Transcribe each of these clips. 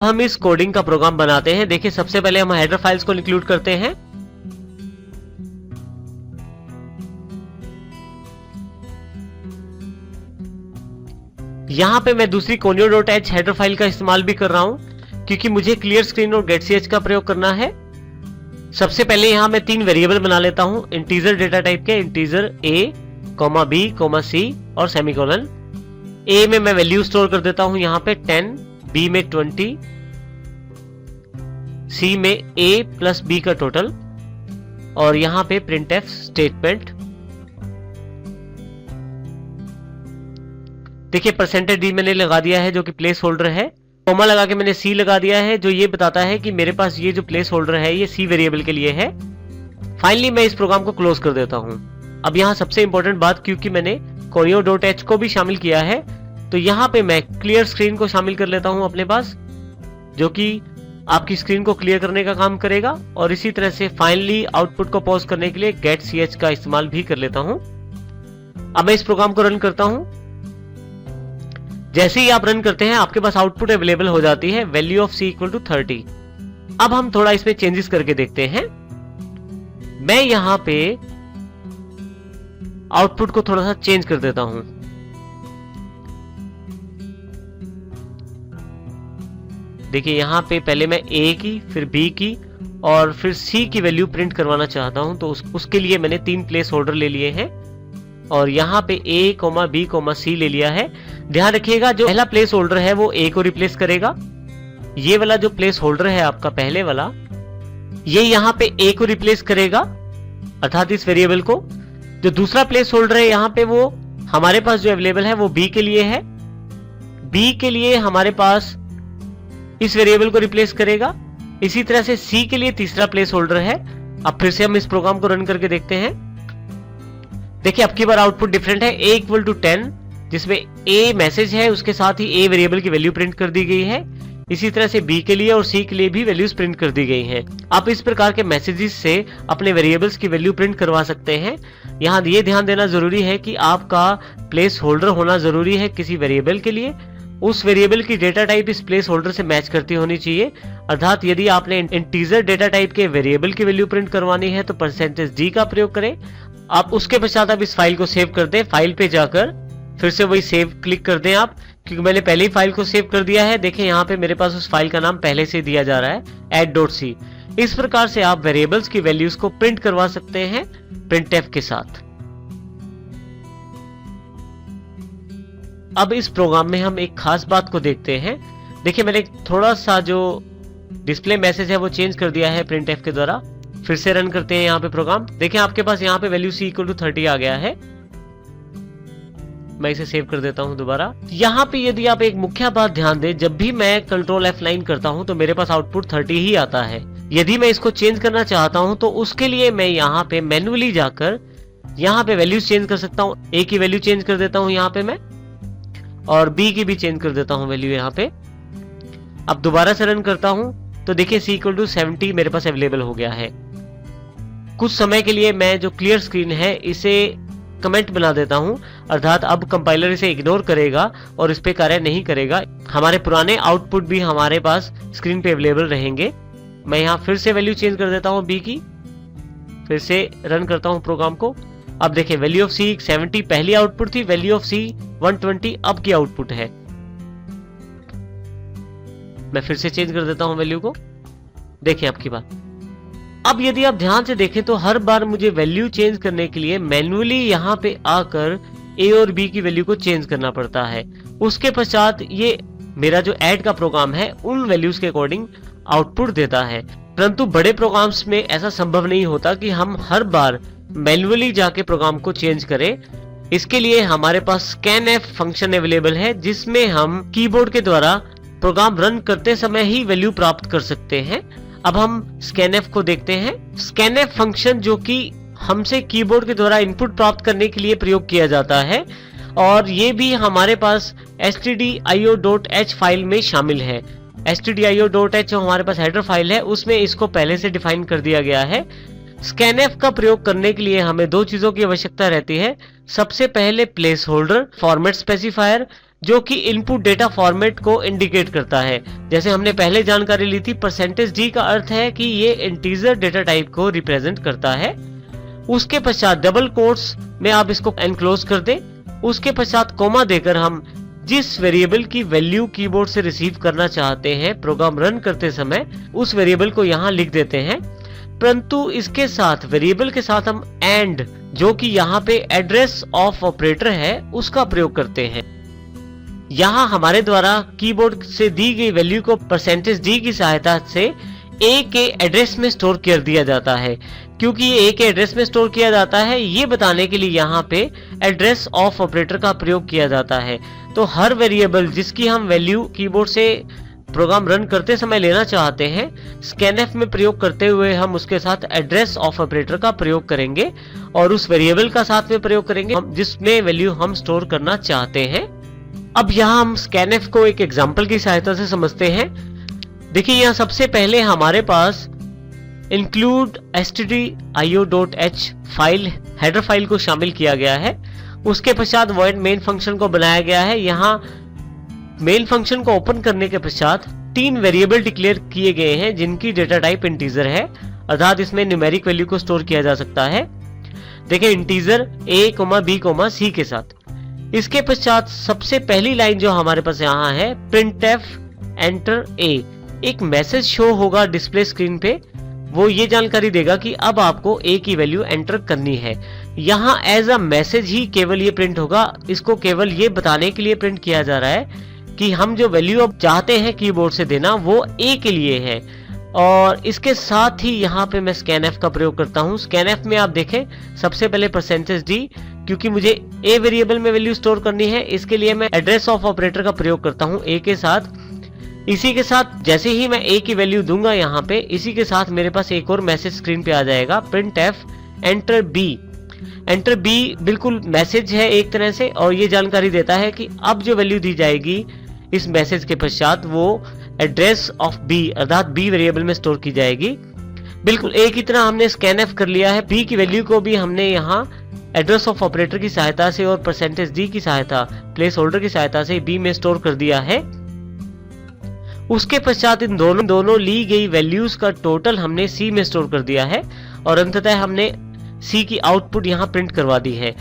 हम इस कोडिंग का प्रोग्राम बनाते हैं। देखिए सबसे पहले हम हेडर फाइल्स को इंक्लूड करते हैं। यहां पे मैं दूसरी conio.h हेडर फाइल का इस्तेमाल भी कर रहा हूं क्योंकि मुझे क्लियर स्क्रीन और getch का प्रयोग करना है। सबसे पहले यहां मैं 3 वेरिएबल बना लेता हूं इंटीजर डेटा टाइप के, इंटीजर a, b, c और सेमीकोलन। a में मैं वैल्यू स्टोर कर देता हूं यहां पे 10, b में 20, c में a प्लस b का टोटल और यहां पे printf स्टेटमेंट। देखिए %d मैंने लगा दिया है जो कि प्लेस होल्डर है। कोमा लगा के मैंने c लगा दिया है जो ये बताता है कि मेरे पास ये जो प्लेस होल्डर है ये c वेरिएबल के लिए है। फाइनली मैं इस प्रोग्राम को क्लोज कर देता हूं। अब यहां सबसे इंपॉर्टेंट बात, क्योंकि मैंने conio.h को भी शामिल किया है तो यहां पे मैं क्लियर स्क्रीन को शामिल कर लेता हूं अपने पास, जो कि आपकी स्क्रीन को क्लियर करने का काम करेगा। और इसी तरह से फाइनली आउटपुट को पॉज करने के लिए getch का इस्तेमाल भी कर लेता हूं। अब मैं इस प्रोग्राम को रन करता हूं। जैसे ही आप रन करते हैं आपके पास आउटपुट अवेलेबल हो जाती है value of c equal to 30। अब हम थोड़ा इसमें चेंजेस करके देखते हैं। मैं यहां पे आउटपुट को थोड़ा सा चेंज कर देता हूं। देखिए यहां पे पहले मैं a की, फिर b की और फिर c की वैल्यू प्रिंट करवाना चाहता हूं, तो उसके लिए मैंने 3 प्लेस होल्डर ले लिए हैं और यहाँ पे a, b, c ले लिया है। ध्यान रखिएगा जो पहला प्लेस होल्डर है वो a को रिप्लेस करेगा। ये वाला जो प्लेस होल्डर है आपका पहले वाला, ये यहाँ पे a को रिप्लेस करेगा अर्थात इस वेरिएबल को। जो दूसरा प्लेस होल्डर है यहाँ पे वो हमारे पास जो अवेलेबल है वो b के लिए है। b के लिए हमारे पास इस वेरिएबल को रिप्लेस करेगा। इसी तरह से c के लिए तीसरा प्लेस होल्डर है। अब फिर से हम इस प्रोग्राम को रन करके देखते हैं। देखिए अब की बार आउटपुट डिफरेंट है। a इक्वल टू 10 जिसमें a मैसेज है, उसके साथ ही a वेरिएबल की वैल्यू प्रिंट कर दी गई है। इसी तरह से b के लिए और c के लिए भी वैल्यूज प्रिंट कर दी गई हैं। आप इस प्रकार के मैसेजेस से अपने वेरिएबल्स की वैल्यू प्रिंट करवा सकते हैं। यहाँ ये ध्यान देना जरूरी है कि आपका प्लेस होल्डर होना जरूरी है किसी वेरिएबल के लिए। उस वेरिएबल की डेटा टाइप इस प्लेस होल्डर से मैच करती होनी चाहिए। अर्थात यदि आपने इंटीजर डेटा टाइप के वेरिएबल की वैल्यू प्रिंट करवानी है तो %d का प्रयोग करें। आप उसके पश्चात आप इस फाइल को सेव कर दें। फाइल पे जाकर फिर से वही सेव क्लिक कर दें आप, क्योंकि मैंने पहले ही फाइल को सेव कर दिया है। देखें यहाँ पे मेरे पास उस फाइल का नाम पहले से दिया जा रहा है add.c। इस प्रकार से आप वेरिएबल्स की वैल्यूज को प्रिंट करवा सकते हैं printf के साथ। अब इस प्रोग्राम में हम एक खास बात को देखते हैं। देखिए मैंने थोड़ा सा जो डिस्प्ले मैसेज है वो चेंज कर दिया है printf के द्वारा। फिर से रन करते हैं यहाँ पे प्रोग्राम। देखिए आपके पास यहाँ पे वैल्यू c इक्वल टू 30 आ गया है। मैं इसे सेव कर देता हूं दोबारा। यहाँ पे यदि आप एक मुख्य बात ध्यान दें, जब भी मैं कंट्रोल F9 करता हूं तो मेरे पास आउटपुट 30 ही आता है। यदि मैं इसको चेंज करना चाहता हूं तो उसके लिए मैं यहाँ पे मैन्युअली जाकर यहाँ पे वैल्यूज चेंज कर सकता हूँ। a की वैल्यू चेंज कर देता हूँ यहाँ पे मैं, और b की भी चेंज कर देता हूँ वैल्यू यहाँ पे। अब दोबारा से रन करता हूँ तो देखिए c इक्वल टू 70 मेरे पास अवेलेबल हो गया है। कुछ समय के लिए मैं जो क्लियर स्क्रीन है इसे कमेंट बना देता हूं, अर्थात अब कंपाइलर इसे इग्नोर करेगा और इस पे कार्य नहीं करेगा। हमारे पुराने आउटपुट भी हमारे पास स्क्रीन पे अवेलेबल रहेंगे। मैं यहाँ फिर से वैल्यू चेंज कर देता हूँ b की, फिर से रन करता हूँ प्रोग्राम को। अब देखिए वैल्यू ऑफ c 70 पहली आउटपुट थी, वैल्यू ऑफ c 120 अब की आउटपुट है। मैं फिर से चेंज कर देता हूँ वैल्यू को। देखिए आपकी बात। अब यदि आप ध्यान से देखें तो हर बार मुझे वैल्यू चेंज करने के लिए मैन्युअली यहाँ पे आकर a और b की वैल्यू को चेंज करना पड़ता है। उसके पश्चात ये मेरा जो ऐड का प्रोग्राम है उन वैल्यूज के अकॉर्डिंग आउटपुट देता है। परंतु बड़े प्रोग्राम्स में ऐसा संभव नहीं होता कि हम हर बार मैन्युअली जाके प्रोग्राम को चेंज करें। इसके लिए हमारे पास scanf फंक्शन अवेलेबल है जिसमें हम कीबोर्ड के द्वारा प्रोग्राम रन करते समय ही वैल्यू प्राप्त कर सकते हैं। अब हम scanf को देखते हैं। scanf फंक्शन जो कि हमसे कीबोर्ड के द्वारा इनपुट प्राप्त करने के लिए प्रयोग किया जाता है और ये भी हमारे पास stdio.h फाइल में शामिल है। stdio.h जो हमारे पास हेडर फाइल है उसमें इसको पहले से डिफाइन कर दिया गया है। scanf का प्रयोग करने के लिए हमें दो चीजों की आवश्यकता रहती है। सबसे पहले प्लेस होल्डर फॉर्मेट स्पेसिफायर, जो कि इनपुट डेटा फॉर्मेट को इंडिकेट करता है। जैसे हमने पहले जानकारी ली थी, %d का अर्थ है कि ये इंटीजर डेटा टाइप को रिप्रेजेंट करता है। उसके पश्चात डबल कोट्स में आप इसको एनक्लोज कर दें। उसके पश्चात कोमा देकर हम जिस वेरिएबल की वैल्यू कीबोर्ड से रिसीव करना चाहते हैं प्रोग्राम रन करते समय, उस वेरिएबल को यहाँ लिख देते हैं। परंतु इसके साथ वेरिएबल के साथ हम एंड, जो कि यहाँ पे एड्रेस ऑफ ऑपरेटर है, उसका प्रयोग करते हैं। यहाँ हमारे द्वारा कीबोर्ड से दी गई वैल्यू को %d की सहायता से a के एड्रेस में स्टोर कर दिया जाता है। क्योंकि ये a के एड्रेस में स्टोर किया जाता है, ये बताने के लिए यहाँ पे एड्रेस ऑफ ऑपरेटर का प्रयोग किया जाता है। तो हर वेरिएबल जिसकी हम वैल्यू कीबोर्ड से प्रोग्राम रन करते समय लेना चाहते हैं, स्कैनएफ में प्रयोग करते हुए हम उसके साथ एड्रेस ऑफ ऑपरेटर का प्रयोग करेंगे और उस वेरिएबल का साथ में प्रयोग करेंगे जिसमें वैल्यू हम स्टोर करना चाहते हैं। अब यहाँ हम स्कैनएफ को एक एग्जांपल की सहायता से समझते हैं। देखिए, यहाँ सबसे पहले हमारे पास include stdio.h file, header file को शामिल किया गया है। उसके पश्चात void main फंक्शन को बनाया गया है। यहाँ मेन फंक्शन को ओपन करने के पश्चात 3 वेरिएबल डिक्लेयर किए गए हैं जिनकी डेटा टाइप इंटीजर है, अर्थात इसमें न्यूमेरिक वैल्यू को स्टोर किया जा सकता है। देखिए, इंटीजर a, b, c के साथ। इसके पश्चात सबसे पहली लाइन जो हमारे पास यहाँ है, printf enter a, एक मैसेज शो होगा डिस्प्ले स्क्रीन पे। वो ये जानकारी देगा कि अब आपको a की वैल्यू एंटर करनी है। यहाँ एज अ मैसेज ही केवल ये प्रिंट होगा। इसको केवल ये बताने के लिए प्रिंट किया जा रहा है कि हम जो वैल्यू अब चाहते हैं कीबोर्ड से देना, वो a के लिए है। और इसके साथ ही यहाँ पे मैं स्कैनएफ का प्रयोग करता हूँ। स्कैनएफ में आप देखें, सबसे पहले %d, क्योंकि मुझे a वेरिएबल में वैल्यू स्टोर करनी है, इसके लिए मैं एड्रेस ऑफ ऑपरेटर का प्रयोग करता हूँ a के साथ। इसी के साथ जैसे ही मैं a की वैल्यू दूंगा यहाँ पे, इसी के साथ मेरे पास एक और मैसेज स्क्रीन पे आ जाएगा, printf enter b। Enter b बिल्कुल मैसेज है एक तरह से, और ये जानकारी देता है कि अब जो वैल्यू दी जाएगी इस मैसेज के पश्चात, वो एड्रेस ऑफ b अर्थात b वेरिएबल में स्टोर की जाएगी। बिल्कुल a की तरह हमने स्कैनएफ कर लिया है। b की वैल्यू को भी हमने यहाँ एड्रेस ऑफ ऑपरेटर की सहायता से और %d की सहायता, प्लेस होल्डर की सहायता से b में स्टोर कर दिया है। उसके पश्चात इन दोनों ली गई वैल्यूज का टोटल हमने C में स्टोर कर दिया है और अंततः हमने C की आउटपुट यहाँ प्रिंट करवा दी है।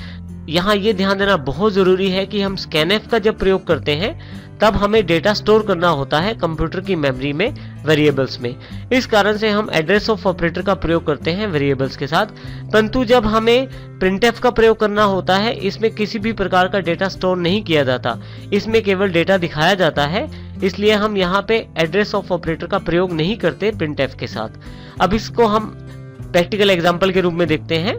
यहाँ ये ध्यान देना बहुत जरूरी है कि हम स्कैनएफ का जब प्रयोग करते हैं तब हमें डेटा स्टोर करना होता है कंप्यूटर की मेमोरी में, वेरिएबल्स में। इस कारण से हम एड्रेस ऑफ ऑपरेटर का प्रयोग करते हैं वेरिएबल्स के साथ। परंतु जब हमें प्रिंटएफ का प्रयोग करना होता है, इसमें किसी भी प्रकार का डेटा स्टोर नहीं किया जाता, इसमें केवल डेटा दिखाया जाता है। इसलिए हम यहाँ पे एड्रेस ऑफ ऑपरेटर का प्रयोग नहीं करते प्रिंटएफ के साथ। अब इसको हम प्रैक्टिकल एग्जांपल के रूप में देखते हैं।